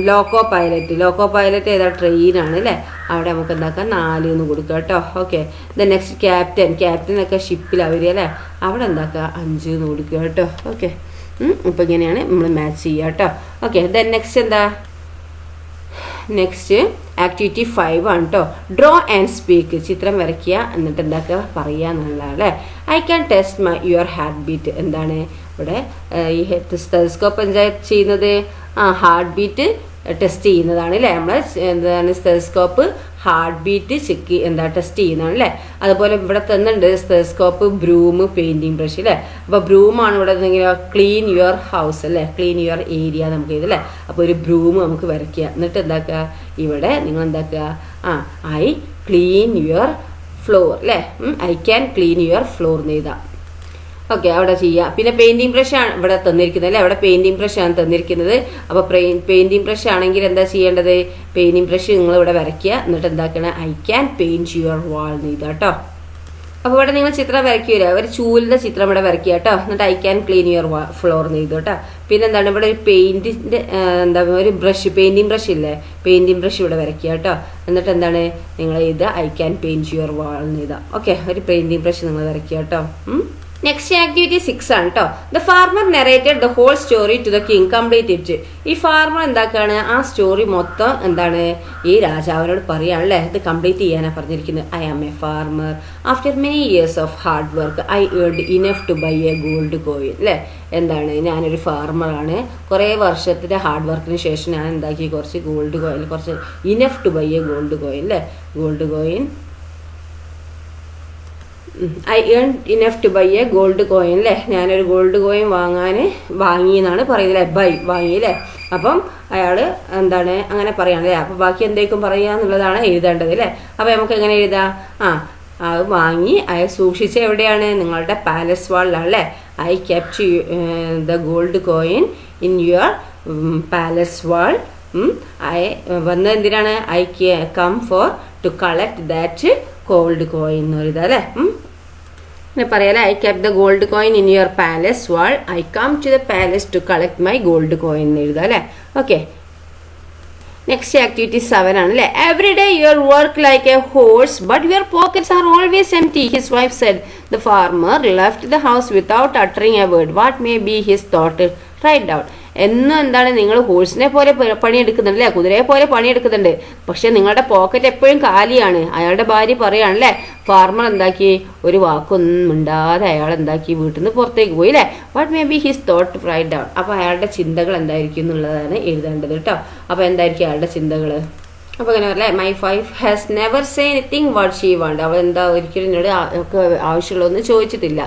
Loco pilot. ലോക്കോ പൈലറ്റ് ഏതാ? ട്രെയിനാണ് അല്ലേ? അവിടെ നമുക്ക് എന്താക്കാം? 4 കൊടുക്കുക കേട്ടോ. Okay, then next captain. ക്യാപ്റ്റനൊക്കെ ഷിപ്പിലാണ് വരിക അല്ലേ? അവിടെ എന്താക്കുക? 5 കൊടുക്കുക കേട്ടോ. ഓക്കെ, അപ്പോൾ ഇങ്ങനെയാണ് നമ്മൾ മാച്ച് ചെയ്യുക കേട്ടോ. ഓക്കെ, ദെൻ നെക്സ്റ്റ് എന്താ? നെക്സ്റ്റ് ആക്ടിവിറ്റി 5 ആണ് കേട്ടോ. Draw and speak. ചിത്രം വരയ്ക്കുക എന്നിട്ട് എന്താക്കുക? പറയുക എന്നുള്ളതാണ് അല്ലേ? I can test your heart beat. എന്താണ് ഇവിടെ ഈ സ്റ്റെതസ്കോപ്പ് എന്താ ചെയ്യുന്നത്? ഹാർട്ട് ബീറ്റ് ടെസ്റ്റ് ചെയ്യുന്നതാണ് അല്ലേ? നമ്മൾ എന്താണ് സ്റ്റെതസ്കോപ്പ് ഹാർട്ട് ബീറ്റ് ടെസ്റ്റ് ചെയ്യുന്നതാണ് അല്ലേ? അതുപോലെ ഇവിടെ തന്നുണ്ട് സ്റ്റെതസ്കോപ്പ്, ബ്രൂം, പെയിൻറ്റിങ് ബ്രഷ് അല്ലേ? അപ്പോൾ ബ്രൂമാണ് ഇവിടെ ക്ലീൻ യുവർ ഹൗസ് അല്ലേ? ക്ലീൻ യുവർ ഏരിയ നമുക്ക് ഇതല്ലേ? അപ്പോൾ ഒരു ബ്രൂം നമുക്ക് വരയ്ക്കുക. എന്നിട്ട് എന്താക്കുക? ഇവിടെ നിങ്ങൾ എന്താക്കുക? ഐ ക്ലീൻ യുവർ ഫ്ലോർ അല്ലേ? I can clean your floor എന്ന് എഴുതാം. ഓക്കെ, അവിടെ ചെയ്യുക. പിന്നെ പെയിൻറ്റിങ് ബ്രഷാണ് ഇവിടെ തന്നിരിക്കുന്നത് അല്ലേ? അവിടെ പെയിൻറ്റിങ് ബ്രഷാണ് തന്നിരിക്കുന്നത്. അപ്പോൾ പെയിൻറ്റിങ് ബ്രഷ് ആണെങ്കിൽ എന്താ ചെയ്യേണ്ടത്? പെയിൻറ്റിങ് ബ്രഷ് നിങ്ങൾ ഇവിടെ വരയ്ക്കുക. എന്നിട്ട് എന്താക്കണം? ഐ ക്യാൻ പെയിൻറ്റ് യുവർ വാൾ എന്ന് എഴുതാം കേട്ടോ. അപ്പോൾ ഇവിടെ നിങ്ങൾ ചിത്രം വരയ്ക്കൂല, ഒരു ചൂലിൻ്റെ ചിത്രം ഇവിടെ വരയ്ക്കുക കേട്ടോ. എന്നിട്ട് I can clean your floor എന്ന് എഴുതും കേട്ടോ. പിന്നെ എന്താണ് ഇവിടെ ഒരു പെയിൻറ്റിൻ്റെ ഒരു ബ്രഷ്, പെയിൻറ്റിങ് ബ്രഷ് ഇല്ലേ? പെയിൻറ്റിങ് ബ്രഷ് ഇവിടെ വരയ്ക്കുക കേട്ടോ. എന്നിട്ട് എന്താണ് നിങ്ങൾ എഴുതുക? ഐ ക്യാൻ പെയിൻറ്റ് യുവർ വാൾ എന്ന് എഴുതാം. ഓക്കെ, ഒരു പെയിൻറ്റിങ് ബ്രഷ് നിങ്ങൾ വരയ്ക്കുക കേട്ടോ. നെക്സ്റ്റ് ആക്ടിവിറ്റി 6 ആണ് കേട്ടോ. The farmer narrated the whole story to the king, complete it. ഈ ഫാർമർ എന്താക്കാണ്? ആ സ്റ്റോറി മൊത്തം എന്താണ് ഈ രാജാവിനോട് പറയുകയാണല്ലേ? ഇത് കംപ്ലീറ്റ് ചെയ്യാനാണ് പറഞ്ഞിരിക്കുന്നത്. I am a farmer. After many years of hard work I earned enough to buy a gold coin അല്ലേ? എന്താണ്? ഞാനൊരു ഫാർമറാണ്. കുറേ വർഷത്തിൻ്റെ ഹാർഡ് വർക്കിന് ശേഷം ഞാൻ എന്താക്കി? കുറച്ച് ഗോൾഡ് കോയിൻ, കുറച്ച് enough to buy a gold coin അല്ലേ? Gold coin. I earn enough to buy a gold coin അല്ലേ? ഞാനൊരു ഗോൾഡ് കോയിൻ വാങ്ങി എന്നാണ് പറയുന്നത്. ബൈ വാങ്ങി അല്ലേ? അപ്പം അയാൾ എന്താണ് അങ്ങനെ പറയാണല്ലേ? അപ്പോൾ ബാക്കി എന്തേക്കും പറയുക എന്നുള്ളതാണ് എഴുതേണ്ടത് അല്ലേ? അപ്പോൾ നമുക്ക് എങ്ങനെ എഴുതാം? അത് വാങ്ങി അയാൾ സൂക്ഷിച്ച എവിടെയാണ്? നിങ്ങളുടെ പാലസ് വാളിലാണ് അല്ലേ? I kept the gold coin in your palace wall. വന്നത് എന്തിനാണ്? I come for to collect that gold coin എന്ന് പറയുന്നത് അല്ലേ? അങ്ങനെ പറയാലേ, I kept the gold coin in your palace wall, I come to the palace to collect my gold coin എന്ന് എഴുതാം അല്ലേ. ഓക്കെ, നെക്സ്റ്റ് ആക്ടിവിറ്റി 7 ആണ് അല്ലേ. Every day your work like a horse but your pockets are always empty, his wife said. The farmer left the house without uttering a word. What may be his thought? Right down. എന്നും എന്താണ്, നിങ്ങൾ ഹോഴ്സിനെ പോലെ പണിയെടുക്കുന്നുണ്ട് അല്ലേ, കുതിരയെ പോലെ പണിയെടുക്കുന്നുണ്ട്, പക്ഷെ നിങ്ങളുടെ പോക്കറ്റ് എപ്പോഴും കാലിയാണ്. അയാളുടെ ഭാര്യ പറയുകയാണല്ലേ, ഫാർമർ എന്താക്കി, ഒരു വാക്കൊന്നും മിണ്ടാതെ അയാൾ എന്താക്കി, വീട്ടിൽ നിന്ന് പുറത്തേക്ക് പോയി അല്ലേ. What may be his thought? Right down. അപ്പോൾ അയാളുടെ ചിന്തകൾ എന്തായിരിക്കും എന്നുള്ളതാണ് എഴുതേണ്ടത് കേട്ടോ. അപ്പോൾ എന്തായിരിക്കും അയാളുടെ ചിന്തകൾ? അപ്പോൾ അങ്ങനെ പറയല്ലേ, my wife has never say anything what she want. അവൾ എന്താ ഒരിക്കലും എന്നോട് ആവശ്യമുള്ളതൊന്നും ചോദിച്ചിട്ടില്ല.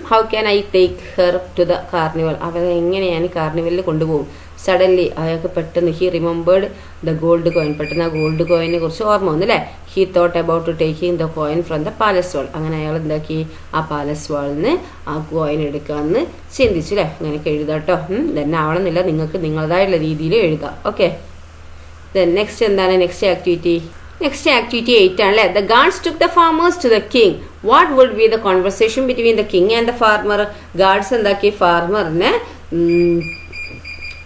How can I take her to the carnival? അവരെ എങ്ങനെ ഞാൻ കാർണിവലിൽ കൊണ്ടുപോകും? സഡൻലി അയാൾക്ക് പെട്ടെന്ന് he remembered the gold coin. പെട്ടെന്ന് ആ ഗോൾഡ് കോയിനെ കുറിച്ച് ഓർമ്മ വന്നു അല്ലേ. He thought about to taking the coin from the palace wall. അങ്ങനെ അയാൾ എന്താക്കി, ആ പാലസ് വാളിൽ നിന്ന് ആ കോയിൻ എടുക്കാമെന്ന് ചിന്തിച്ചു അല്ലേ. അങ്ങനെയൊക്കെ എഴുതാം കേട്ടോ. തന്നെ ആവണമെന്നില്ല, നിങ്ങൾക്ക് നിങ്ങളുടേതായിട്ടുള്ള രീതിയിൽ എഴുതാം. ഓക്കെ, നെക്സ്റ്റ് എന്താണ് നെക്സ്റ്റ് ആക്ടിവിറ്റി? നെക്സ്റ്റ് ആക്ടിവിറ്റി 8 ആണ് അല്ലേ. The guards took the farmers to the king. What would be the conversation between the king and the farmer? Guards എന്താക്കി, ഫാർമറിനെ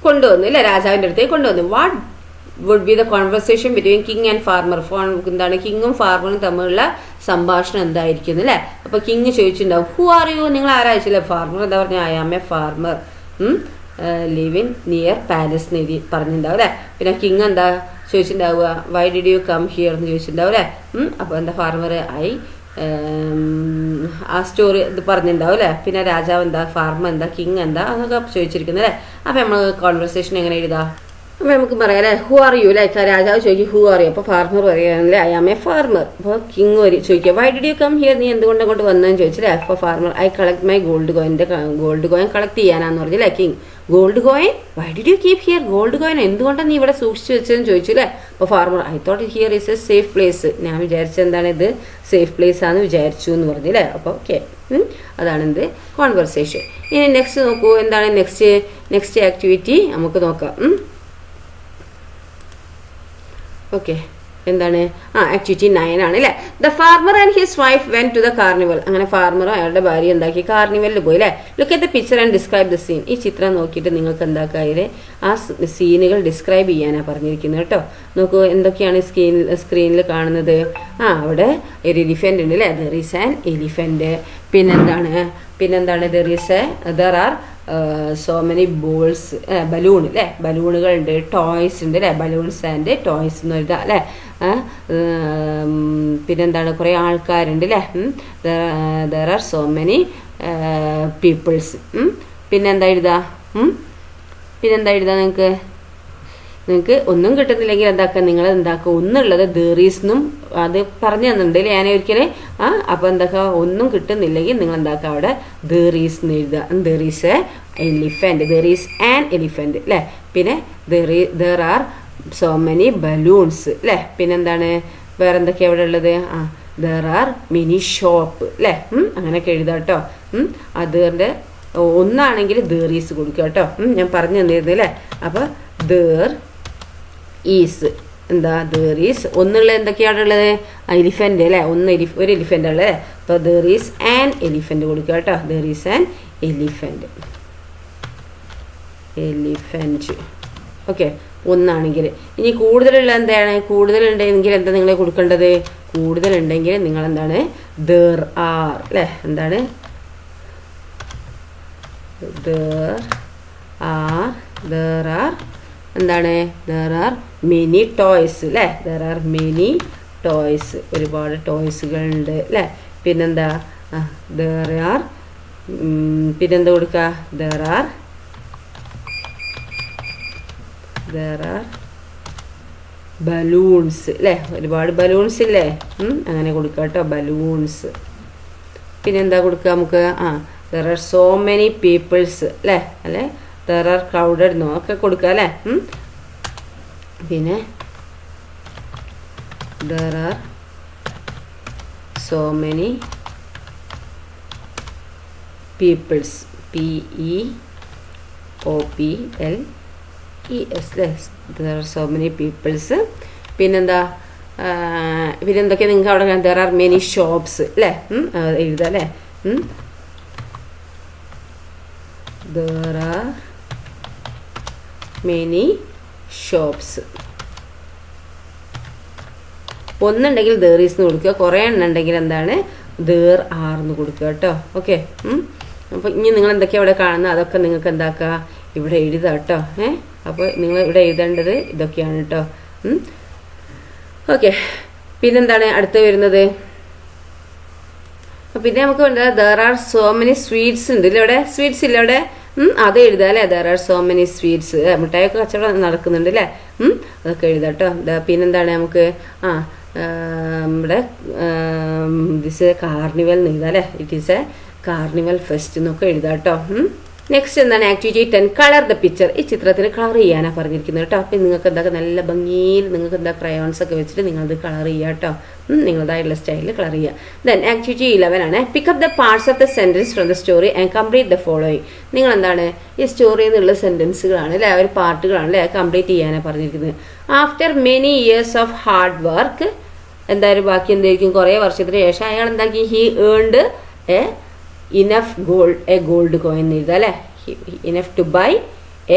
കൊണ്ടുവന്നു അല്ലേ, രാജാവിൻ്റെ അടുത്തേക്ക് കൊണ്ടുവന്നു. What would be the conversation between king and farmer? എന്താണ്, കിങ്ങും ഫാർമറും തമ്മിലുള്ള സംഭാഷണം എന്തായിരിക്കും അല്ലേ. അപ്പോൾ കിങ് ചോദിച്ചിട്ടുണ്ടാവും, ഹു ആർ യു? നിങ്ങൾ ആരായിച്ചില്ല. ഫാർമർ എന്താ പറഞ്ഞ, I am a farmer living near palace എന്ന് എഴുതി പറഞ്ഞിട്ടുണ്ടാവും അല്ലേ. പിന്നെ കിങ് എന്താ ചോദിച്ചിട്ടുണ്ടാവുക, why did you come here എന്ന് ചോദിച്ചിട്ടുണ്ടാവും അല്ലേ. അപ്പോൾ എന്താ ഫാർമർ ആ സ്റ്റോറി ഇത് പറഞ്ഞിട്ടുണ്ടാവും അല്ലേ. പിന്നെ രാജാവ് എന്താ, ഫാർമർ എന്താ, കിങ് എന്താ, അതൊക്കെ ചോദിച്ചിരിക്കുന്നത് അല്ലേ. അപ്പോൾ നമ്മൾ കോൺവെർസേഷൻ എങ്ങനെ എഴുതാം? അപ്പോൾ നമുക്ക് പറയാം അല്ലേ, ഹു ആർ യു അല്ലേ. രാജാവ് ചോദിക്കും ഹു ആർ യു. അപ്പോൾ ഫാർമർ പറയുകയാണല്ലേ, ഐ ആം എ ഫാർമർ. അപ്പോൾ കിങ് ചോദിക്കുക, why did you come here? നീ എന്തുകൊണ്ട് അങ്ങോട്ട് വന്നതെന്ന് ചോദിച്ചില്ലേ. അപ്പോൾ farmer, I collect my gold coin. എൻ്റെ ഗോൾഡ് കോയിൻ കളക്ട് ചെയ്യാനാന്ന് പറഞ്ഞില്ലേ king. Gold coin? Why did you keep here? Gold coin എന്തുകൊണ്ടാണ് നീ ഇവിടെ സൂക്ഷിച്ചു വെച്ചതെന്ന് ചോദിച്ചു അല്ലേ. അപ്പോൾ farmer, I thought here is a safe place. ഞാൻ വിചാരിച്ചത് എന്താണ്, ഇത് സേഫ് പ്ലേസ് ആണെന്ന് വിചാരിച്ചു എന്ന് പറഞ്ഞില്ലേ. അപ്പോൾ ഓക്കെ, അതാണ് എന്ത് കോൺവെർസേഷൻ. ഇനി നെക്സ്റ്റ് നോക്കൂ, എന്താണ് നെക്സ്റ്റ് ആക്ടിവിറ്റി നമുക്ക് നോക്കാം. ഓക്കെ, എന്താണ് ആക്ടിവിറ്റി 9 ആണ് അല്ലേ. The farmer and his wife went to the carnival. അങ്ങനെ ഫാർമറും അയാളുടെ ഭാര്യ എന്താക്കി, കാർണിവലിൽ പോയി അല്ലേ. Look at the picture and describe the scene. ഈ ചിത്രം നോക്കിയിട്ട് നിങ്ങൾക്ക് എന്താക്കുക, അതിലെ ആ സീനുകൾ ഡിസ്ക്രൈബ് ചെയ്യാനാണ് പറഞ്ഞിരിക്കുന്നത് കേട്ടോ. നോക്കൂ, എന്തൊക്കെയാണ് സ്ക്രീനിൽ കാണുന്നത്. അവിടെ ഒരു എലിഫന്റ് ഉണ്ട് അല്ലേ, ദർ ഈസ് ആൻ എലിഫന്റ്. പിന്നെന്താണ് there are so many balls, balloon അല്ലേ, ബലൂണുകളുണ്ട്, ടോയ്സ് ഉണ്ട് അല്ലേ, ബലൂൺസ് ആൻഡ് ടോയ്സ് എന്ന് എഴുതാം അല്ലേ. പിന്നെന്താണ്, കുറേ ആൾക്കാരുണ്ട് അല്ലേ. There are so many peoples. പിന്നെന്താ എഴുതാ നിങ്ങൾക്ക് ഒന്നും കിട്ടുന്നില്ലെങ്കിൽ എന്താക്കുക, നിങ്ങൾ എന്താക്കുക, ഒന്നുള്ളത് ദീറീസ്ന്നും അത് പറഞ്ഞു തന്നിട്ടുണ്ട് അല്ലേ ഞാൻ ഒരിക്കലും. അപ്പോൾ എന്താക്കുക, ഒന്നും കിട്ടുന്നില്ലെങ്കിൽ നിങ്ങൾ എന്താക്കുക, അവിടെ ദീറീസ് എന്ന് എഴുതുക. ദീറീസ് എ എലിഫന്റ്, ദീറീസ് ആൻ എലിഫന്റ് അല്ലേ. പിന്നെ there are so many balloons അല്ലേ. പിന്നെന്താണ്, വേറെ എന്തൊക്കെയാണ് അവിടെ ഉള്ളത്? ദർ ആർ മിനി ഷോപ്പ് അല്ലേ. അങ്ങനെയൊക്കെ എഴുതാം കേട്ടോ. അതിൻ്റെ ഒന്നാണെങ്കിൽ ദീറീസ് കൊടുക്കുക കേട്ടോ. ഞാൻ പറഞ്ഞു തന്നിരുന്നു അല്ലേ. അപ്പോൾ ദർ ഈസ് എന്താ, ദർ ഈസ് ഒന്നുള്ള എന്തൊക്കെയാണ് ഉള്ളത്, എലിഫന്റ് അല്ലേ. ഒരു എലിഫന്റ് ഉള്ളത്. അപ്പോൾ ദർ ഈസ് ആൻ എലിഫന്റ് കൊടുക്കുക കേട്ടോ. There is an elephant. Okay, ഒന്നാണെങ്കിൽ. ഇനി കൂടുതലുള്ള എന്താണ്, കൂടുതലുണ്ടെങ്കിൽ എന്താ നിങ്ങൾ കൊടുക്കേണ്ടത്? കൂടുതലുണ്ടെങ്കിൽ നിങ്ങൾ എന്താണ്, ദർ ആർ അല്ലേ. എന്താണ്, ദർ ആർ എന്താണ്, ദർ ആർ മെനി ടോയ്സ് അല്ലേ. ദർ ആർ മെനി ടോയ്സ്, ഒരുപാട് ടോയ്സുകളുണ്ട് അല്ലേ. പിന്നെന്താ, ദർ ആർ പിന്നെന്താ കൊടുക്കുക, ദർ ആർ ബലൂൺസ് അല്ലേ. ഒരുപാട് ബലൂൺസ് ഇല്ലേ. അങ്ങനെ കൊടുക്കുക കേട്ടോ, ബലൂൺസ്. പിന്നെന്താ കൊടുക്കുക നമുക്ക്, there are so many peoples അല്ലേ. ദർ ആർ ക്രൗഡഡ് എന്നൊക്കെ കൊടുക്കുക അല്ലേ. പിന്നെ there are so many peoples, PEOPLES അല്ലേ. There are so many peoples. പിന്നെന്താ, പിന്നെന്തൊക്കെയാണ് നിങ്ങൾക്ക് അവിടെ, ദർ ആർ മെനി ഷോപ്സ് അല്ലേ. എഴുതാം അല്ലേ. there are many shops. ഒന്നുണ്ടെങ്കിൽ there is എന്ന് കൊടുക്കുക, കുറേ എണ്ണുണ്ടെങ്കിൽ എന്താണ് there are എന്ന് കൊടുക്കുക കേട്ടോ. ഓക്കെ. അപ്പോൾ ഇനി നിങ്ങൾ എന്തൊക്കെയാണ് ഇവിടെ കാണുന്നത് അതൊക്കെ നിങ്ങൾക്ക് എന്താക്കുക ഇവിടെ എഴുതാം കേട്ടോ. അപ്പോൾ നിങ്ങൾ ഇവിടെ എഴുതേണ്ടത് ഇതൊക്കെയാണ് കേട്ടോ. ഓക്കെ. പിന്നെന്താണ് അടുത്ത് വരുന്നത്? പിന്നെ നമുക്ക് വേണ്ടത് there are so many sweets ഉണ്ട് ഇല്ല ഇവിടെ, സ്വീറ്റ്സ് ഇല്ല ഇവിടെ, അത് എഴുതാം അല്ലേ. there are so many sweets, മിഠായിയൊക്കെ കച്ചവടം നടക്കുന്നുണ്ട് അല്ലേ, അതൊക്കെ എഴുതാം കേട്ടോ. പിന്നെന്താണ് നമുക്ക് ഇവിടെ ദിസ് എ കാർണിവൽ എന്ന് എഴുതാം അല്ലേ, it is A carnival fest എന്നൊക്കെ എഴുതാം കേട്ടോ. നെക്സ്റ്റ് എന്താണ് ആക്ടിവിറ്റി 10 കളർ ദ പിക്ചർ. ഈ ചിത്രത്തിന് കളർ ചെയ്യാനാണ് പറഞ്ഞിരിക്കുന്നത് കേട്ടോ. അപ്പം നിങ്ങൾക്ക് എന്താ നല്ല ഭംഗിയിൽ നിങ്ങൾക്ക് എന്താ ക്രയോൺസ് ഒക്കെ വെച്ചിട്ട് നിങ്ങളത് കളർ ചെയ്യുക കേട്ടോ. നിങ്ങളുടേതായിട്ടുള്ള സ്റ്റൈലിൽ കളർ ചെയ്യുക. ദെൻ ആക്ടിവിറ്റി 11 ആണ് pickup the parts of the sentence from the story and complete the following. നിങ്ങൾ എന്താണ് ഈ സ്റ്റോറിയിൽ നിന്നുള്ള സെന്റൻസുകളാണ് അല്ലേ, ഒരു പാർട്ടുകളാണ് അല്ലേ, കംപ്ലീറ്റ് ചെയ്യാനാണ് പറഞ്ഞിരിക്കുന്നത്. After many years of hard work എന്തായാലും ബാക്കി എന്തായിരിക്കും, കുറേ വർഷത്തിന് ശേഷം അയാൾ എന്താക്കി he earned a enough gold a gold coin എഴുതാം അല്ലേ, enough to buy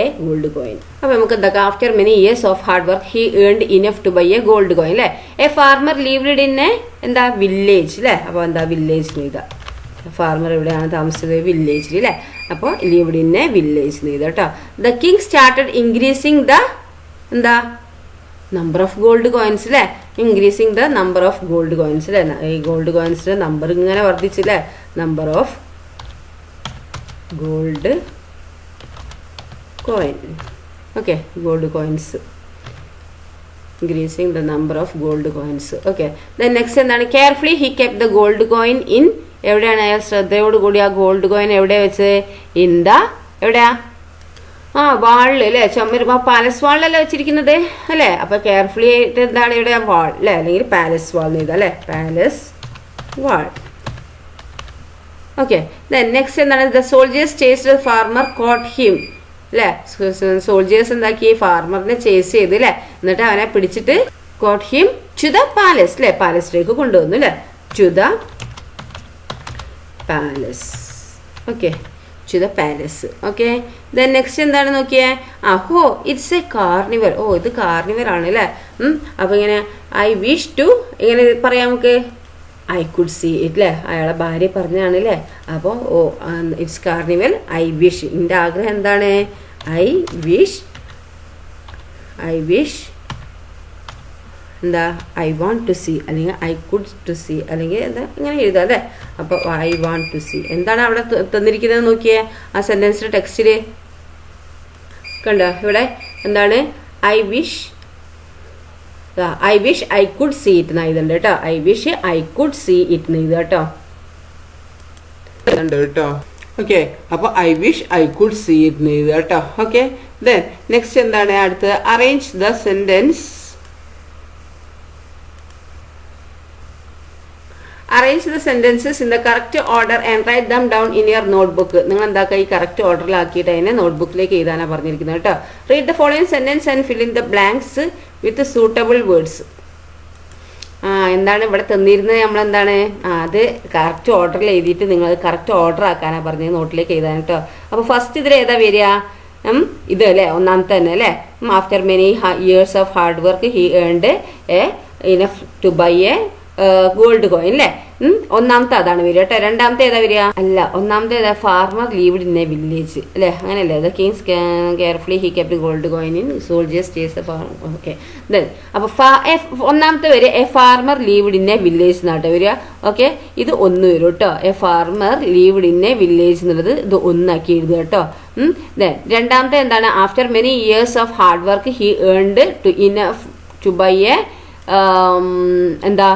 a gold coin. അപ്പോൾ നമുക്ക് എന്താക്കാം after many years of hard work he earned enough to buy a gold coin അല്ലേ. A farmer lived in a എന്താ വില്ലേജ് അല്ലേ. അപ്പോൾ എന്താ വില്ലേജ് എഴുതാം, ഫാർമർ എവിടെയാണ് താമസിച്ചത് വില്ലേജിൽ അല്ലേ. അപ്പോൾ ലീവ്ഡ് ഇൻ എ വില്ലേജ് എഴുതാം കേട്ടോ. The king started increasing the എന്താ നമ്പർ ഓഫ് ഗോൾഡ് കോയിൻസ് അല്ലേ, increasing the number of gold coins അല്ലേ. ഈ ഗോൾഡ് കോയിൻസിന്റെ നമ്പർ ഇങ്ങനെ വർദ്ധിച്ചില്ലേ, number of gold coin. Okay, gold coins increasing the number of gold coins. Okay. Then next എന്താണ് carefully he kept the gold coin in. എവിടെയാണ് അയാൾ ശ്രദ്ധയോടുകൂടി ആ ഗോൾഡ് കോയിൻ എവിടെ വെച്ച്, ഇൻ ദ എവിടെയാ വാളിൽ അല്ലേ, പാലസ് വാളിലല്ലേ വെച്ചിരിക്കുന്നത് അല്ലേ. അപ്പൊ കെയർഫുള്ളി ആയിട്ട് എന്താണ് ഇവിടെ വാൾ അല്ലേ, അല്ലെങ്കിൽ പാലസ് വാൾ എന്ന് എഴുതാം അല്ലേ, palace wall. Okay. Then next എന്താണ് the soldiers chased the farmer caught him അല്ലേ. സോൾജേഴ്സ് എന്താക്കി ഫാർമറിനെ ചേസ് ചെയ്ത് അല്ലേ, എന്നിട്ട് അവനെ പിടിച്ചിട്ട് caught him to the palace അല്ലേ, പാലസിലേക്ക് കൊണ്ടുവന്നു അല്ലേ, to the palace. Okay, to the palace. Okay. Then next എന്താണ് നോക്കിയേ, ഹോ ഇറ്റ്സ് എ കാർണിവൽ. ഓ ഇത് കാർണിവൽ ആണ് അല്ലേ. അപ്പൊ ഇങ്ങനെ ഐ വിഷ് ടു ഇങ്ങനെ പറയാം നമുക്ക്, ഐ കുഡ് സീ ഇറ്റ് അല്ലേ, അയാളെ ഭാര്യ പറഞ്ഞാണ് അല്ലേ. അപ്പോൾ oh it's carnival, I wish, എൻ്റെ ആഗ്രഹം എന്താണ്, ഐ വിഷ് എന്താ ഐ വാണ്ട് ടു സീ അല്ലെങ്കിൽ ഐ കുഡ് ടു സീ അല്ലെങ്കിൽ എന്താ ഇങ്ങനെ എഴുതാം അല്ലേ. അപ്പോൾ ഐ വാണ്ട് ടു സീ എന്താണ് അവിടെ തന്നിരിക്കുന്നത് നോക്കിയേ, ആ സെന്റൻസിന്റെ ടെക്സ്റ്റിൽ കണ്ടോ ഇവിടെ എന്താണ് I wish I could see it എഴുതണ്ട് കേട്ടോ. I wish I could see it എഴുതുക കേട്ടോ കേട്ടോ. ഓക്കെ. അപ്പോൾ I wish I could see it എഴുതുക കേട്ടോ. ഓക്കെ. ദെൻ നെക്സ്റ്റ് എന്താണ് അടുത്ത് arrange the sentence. Arrange the sentences in the correct order and write them down in your notebook. നിങ്ങൾ എന്താക്കുക ഈ കറക്റ്റ് ഓർഡറിലാക്കിയിട്ട് അതിനെ നോട്ട്ബുക്കിലേക്ക് എഴുതാനാണ് പറഞ്ഞിരിക്കുന്നത് കേട്ടോ. Read the following sentence and fill in the blanks with suitable words. എന്താണ് ഇവിടെ തന്നിരുന്നത്, നമ്മളെന്താണ് അത് കറക്റ്റ് ഓർഡറിൽ എഴുതിയിട്ട് നിങ്ങൾ കറക്റ്റ് ഓർഡർ ആക്കാനാണ് പറഞ്ഞത് നോട്ടിലേക്ക് എഴുതാൻ കേട്ടോ. അപ്പോൾ ഫസ്റ്റ് ഇതിൽ ഏതാ വരിക, ഇത് അല്ലേ ഒന്നാമത്തെ തന്നെ അല്ലേ. After many years of hard work he earned a enough to buy a gold coin അല്ലേ. ഒന്നാമത്തെ അതാണ് വരിക കേട്ടോ. രണ്ടാമത്തെ ഏതാ വരിക, അല്ല ഒന്നാമത്തെ ഏതാ farmer lived in a village അല്ലേ, അങ്ങനെയല്ലേ. The kings carefully he kept gold coin in soldiers chase farmer. Okay. Then അപ്പോൾ ഒന്നാമത്തെ വരെ a farmer lived in a village എന്നാട്ടോ വരിക. ഓക്കെ. ഇത് ഒന്ന് വരും കേട്ടോ. A farmer lived in a village എന്നുള്ളത് ഇത് ഒന്നാക്കി എഴുതുക കേട്ടോ. ദെൻ രണ്ടാമത്തെ എന്താണ് after many years of hard work he earned to buy a എന്താ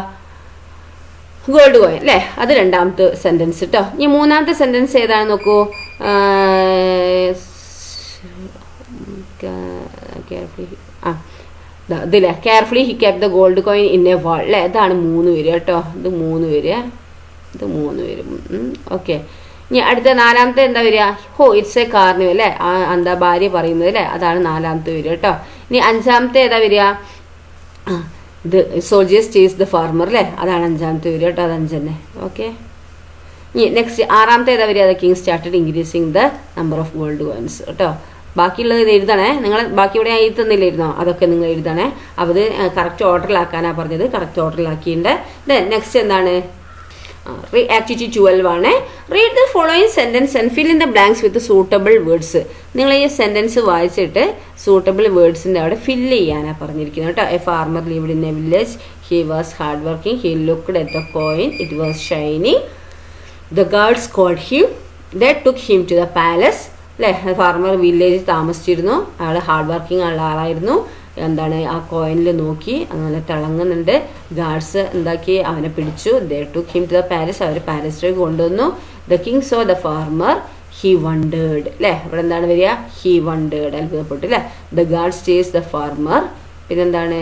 ഗോൾഡ് കോയിൻ അല്ലേ. അത് രണ്ടാമത്തെ സെന്റൻസ് കേട്ടോ. ഈ മൂന്നാമത്തെ സെന്റൻസ് ഏതാണ് നോക്കൂ, ഇതില്ലേ carefully he kept the gold coin in A വാൾ അല്ലേ. ഇതാണ് 3 വരിക കേട്ടോ. ഇത് 3 വരും. ഓക്കെ. ഇനി അടുത്ത നാലാമത്തെ എന്താ വരിക, ഹോ ഇറ്റ്സ് എ കാർണിവൽ അല്ലേ, എന്താ ഭാര്യ പറയുന്നത് അല്ലേ, അതാണ് നാലാമത്തെ വരിക കേട്ടോ. ഇനി അഞ്ചാമത്തെ ഏതാ വരിക, ഇത് സോൾജേഴ്സ് ചേസ് ദ ഫാർമർ അല്ലേ, അതാണ് അഞ്ചാമത്തെ വരിക കേട്ടോ. അത് 5 തന്നെ. ഓക്കെ. ഇനി നെക്സ്റ്റ് 6ാമത്തെ ഏതാ വരിക? King started increasing the number of gold coins കേട്ടോ. ബാക്കിയുള്ളത് ഇത് എഴുതണേ. നിങ്ങൾ ബാക്കി ഇവിടെ ഞാൻ എഴുതുന്നില്ലായിരുന്നോ? അതൊക്കെ നിങ്ങൾ എഴുതണേ. അപ്പോൾ ഇത് കറക്റ്റ് ഓർഡറിലാക്കാനാണ് പറഞ്ഞത്. കറക്റ്റ് ഓർഡറിലാക്കിയിട്ടുണ്ട്. ദെൻ നെക്സ്റ്റ് എന്താണ്? ആക്ടിവിറ്റി 12 ആണ്. Read the following sentence and fill in the blanks with suitable words. നിങ്ങൾ ഈ സെന്റൻസ് വായിച്ചിട്ട് സൂട്ടബിൾ വേർഡ്സിൻ്റെ അവിടെ ഫില്ല് ചെയ്യാനാണ് പറഞ്ഞിരിക്കുന്നത് കേട്ടോ. A farmer lived in a village. He was hard working. He looked at the coin. It was shining. The guards called him. They took him to the palace. അല്ലേ? ഫാർമർ വില്ലേജിൽ താമസിച്ചിരുന്നു. അയാൾ ഹാർഡ് വർക്കിംഗ് ഉള്ള ആളായിരുന്നു. എന്താണ് ആ കോയിനിൽ നോക്കി അങ്ങനെ തിളങ്ങുന്നുണ്ട്. ഗാർഡ്സ് എന്താക്കി? അവനെ പിടിച്ചു. They took him to the palace. അവർ പാലസിലേക്ക് കൊണ്ടുവന്നു. The king saw the farmer. He wondered. അല്ലേ? ഇവിടെ എന്താണ് വരിക? ഹി വണ്ടേർഡ്, അത്ഭുതപ്പെട്ടു അല്ലേ? The guards chase the farmer. പിന്നെന്താണ്?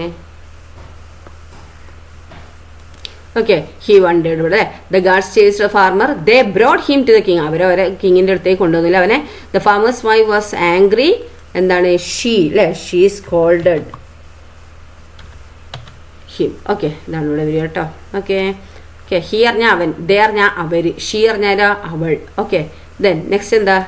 ഓക്കെ, ഹി വണ്ടേർഡ് ഇവിടെ. The guards chase the farmer. They brought him to the king. അവരെ കിങ്ങിന്റെ അടുത്തേക്ക് കൊണ്ടുവന്നില്ല അവനെ. The farmer's wife was angry. എന്താണ്? ഷീ അല്ലേ? She scolded him. ഓക്കെ, ഇതാണ് ഇവിടെ വരിക കേട്ടോ. ഓക്കെ ഓക്കെ, ഹി അറിഞ്ഞാൽ അവൻ, ദേ അറിഞ്ഞാൽ അവർ, ഷീ അറിഞ്ഞാലോ അവൾ. ഓക്കെ, ദെൻ നെക്സ്റ്റ് എന്താ?